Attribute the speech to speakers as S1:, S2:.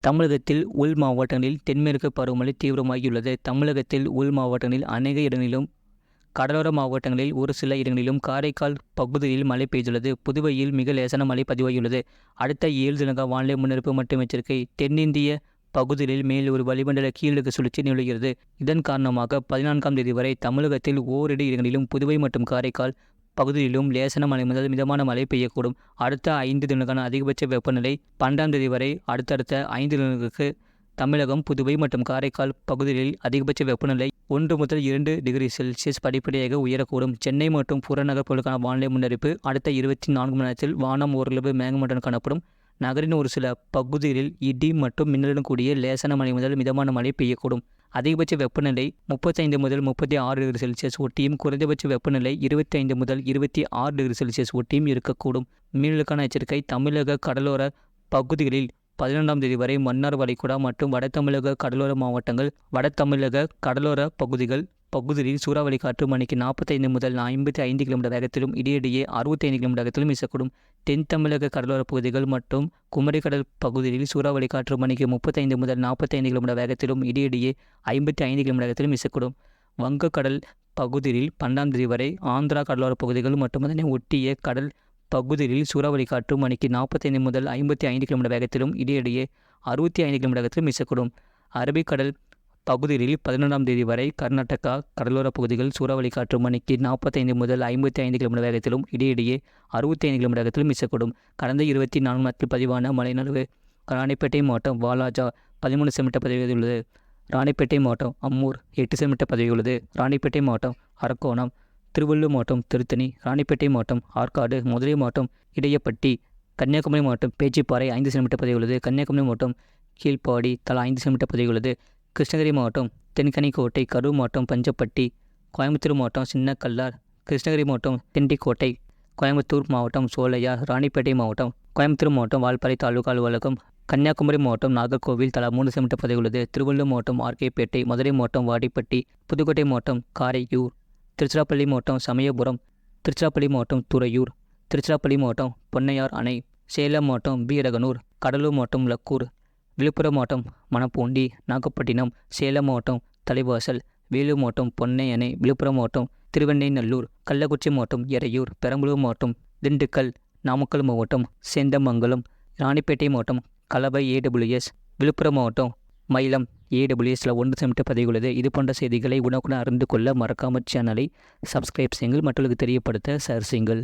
S1: தமிழகத்தில் உள் மாவட்டங்களில் தென்மேற்கு பருவமழை தீவிரமாகியுள்ளது. தமிழகத்தில் உள் மாவட்டங்களில் அநேக இடங்களிலும், கடலோர மாவட்டங்களில் ஒரு சில இடங்களிலும், காரைக்கால் பகுதியில் மழை பெய்துள்ளது. புதுவையில் மிக லேசான மழை பதிவாகியுள்ளது. அடுத்த 7 தினங்கள் வானிலை முன்னறிவிப்பு மற்றும் எச்சரிக்கை. தென்னிந்திய பகுதிகளில் மேல் ஒரு வளிமண்டல கீழடுக்கு சுழற்சி நிலவுகிறது. இதன் காரணமாக 14ஆம் தேதி வரை தமிழகத்தில் ஓரிரு இடங்களிலும், புதுவை மற்றும் காரைக்கால் பகுதியிலும் லேசான மழை முதல் மிதமான மழை பெய்யக்கூடும். அடுத்த 5 தினங்களுக்கான அதிகபட்ச வெப்பநிலை 12ஆம் தேதி வரை அடுத்தடுத்த 5 தினங்களுக்கு தமிழகம், புதுவை மற்றும் காரைக்கால் பகுதிகளில் அதிகபட்ச வெப்பநிலை 1 முதல் 2 டிகிரி செல்சியஸ் படிப்படியாக உயரக்கூடும். சென்னை மற்றும் புறநகர் பகுதிகளுக்கான வானிலை முன்னறிவிப்பு. அடுத்த 24 மணி நேரத்தில் வானம் ஓரளவு மேகமூட்டத்துடன் காணப்படும். நகரின் ஒரு சில பகுதிகளில் இடி மற்றும் மின்னலுடன் கூடிய லேசான மழை முதல் மிதமான மழை பெய்யக்கூடும். அதிகபட்ச வெப்பநிலை 35 முதல் 36 டிகிரி செல்சியஸ் ஒட்டியும், குறைந்தபட்ச வெப்பநிலை 25 முதல் 26 டிகிரி செல்சியஸ் ஒட்டியும் இருக்கக்கூடும். மீனலுக்கான எச்சரிக்கை. தமிழக கடலோர பகுதிகளில் 11ஆம் தேதி வரை மன்னார் வளைகுடா மற்றும் வட தமிழக கடலோர மாவட்டங்கள், வட தமிழக கடலோர பகுதிகளில் சூறாவளி காற்று மணிக்கு 45 முதல் 55 கிலோமீட்டர் வேகத்திலும், இடையிடையே 65 கிலோமீட்டர் வேகத்திலும் வீசக்கூடும். தென் தமிழக கடலோர பகுதிகள் மற்றும் குமரிக்கடல் பகுதிகளில் சூறாவளி காற்று மணிக்கு 35 முதல் 45 கிலோமீட்டர் வேகத்திலும், இடையிடையே 55 கிலோமீட்டர் வேகத்திலும் வீசக்கூடும். வங்கக்கடல் பகுதியில் 12ஆம் தேதி வரை ஆந்திரா கடலோர பகுதிகள் மற்றும் அதனை ஒட்டிய கடல் பகுதிகளில் சூறாவளி காற்று மணிக்கு 45 முதல் 55 கிலோமீட்டர் வேகத்திலும், இடையிடையே 65 கிலோமீட்டர் வேகத்திலும் வீசக்கூடும். அரபிக்கடல் பகுதிகளில் 11ஆம் தேதி வரை கர்நாடகா கடலோர பகுதிகள் சூறாவளி காற்று மணிக்கு 45 முதல் 55 கிலோமீட்டர் வேகத்திலும், இடையிடையே 65 கிலோமீட்டர் வேகத்திலும் வீசக்கூடும். கடந்த 24 மணி நேரத்தில் பதிவான மழைநளவு. ராணிப்பேட்டை மாவட்டம் வாலாஜா 13 சென்டிமீட்டர் பதிவாகியுள்ளது. ராணிப்பேட்டை மாவட்டம் அம்மூர் 8 சென்டிமீட்டர் பதிவாகியுள்ளது. ராணிப்பேட்டை மாவட்டம் அரக்கோணம், திருவள்ளூர் மாவட்டம் திருத்தணி, ராணிப்பேட்டை மாவட்டம் ஆற்காடு, மதுரை மாவட்டம் இடையப்பட்டி, கன்னியாகுமரி மாவட்டம் பேச்சிப்பாறை 5 சென்டிமீட்டர் பதிவாகியுள்ளது. கன்னியாகுமரி மாவட்டம் கீழ்ப்பாடி தலா 5 சென்டிமீட்டர் பதிவாகியுள்ளது. கிருஷ்ணகிரி மாவட்டம் தென்கனிக்கோட்டை, கரூர் மாவட்டம் பஞ்சப்பட்டி, கோயம்புத்தூர் மாவட்டம் சின்னக்கல்லார், கிருஷ்ணகிரி மாவட்டம் திண்டிக்கோட்டை, கோயம்புத்தூர் மாவட்டம் சோலையார், ராணிப்பேட்டை மாவட்டம், கோயம்புத்தூர் மாவட்டம் வால்பாறை தாலுகா அலுவலகம், கன்னியாகுமரி மாவட்டம் நாகர்கோவில் தலா 3 சென்டிமீட்டர் பதிவாகியுள்ளது. திருவள்ளூர் மாவட்டம் ஆர்கேபேட்டை, மதுரை மாவட்டம் வாடிப்பட்டி, புதுக்கோட்டை மாவட்டம் காரையூர், திருச்சிராப்பள்ளி மாவட்டம் சமயபுரம், திருச்சிராப்பள்ளி மாவட்டம் துறையூர், திருச்சிராப்பள்ளி மாவட்டம் பொன்னையார் அணை, சேலம் மாவட்டம் வீரகனூர், கடலூர் மாவட்டம் லக்கூர், விழுப்புரம் மாவட்டம் மணப்பூண்டி, நாகப்பட்டினம், சேலம் மாவட்டம் தலைவாசல், வேலூர் மாவட்டம் பொன்னை அணை, விழுப்புரம் மாவட்டம் திருவெண்ணைநல்லூர், கள்ளக்குறிச்சி மாவட்டம் எறையூர், பெரம்பலூர் மாவட்டம் திண்டுக்கல், நாமக்கல் மாவட்டம் சேந்தமங்கலம், ராணிப்பேட்டை மாவட்டம் கலவை AWS, விழுப்புரம் மாவட்டம் மயிலம் AWSல 1 சென்டிமீட்டர் பதிவுள்ளது. இது போன்ற செய்திகளை உடனுக்குடன் அறிந்து கொள்ள மறக்காம சேனலை சப்ஸ்கிரைப் செய்யுங்கள், மற்றவர்களுக்கு தெரியப்படுத்த ஷேர் செய்யுங்கள்.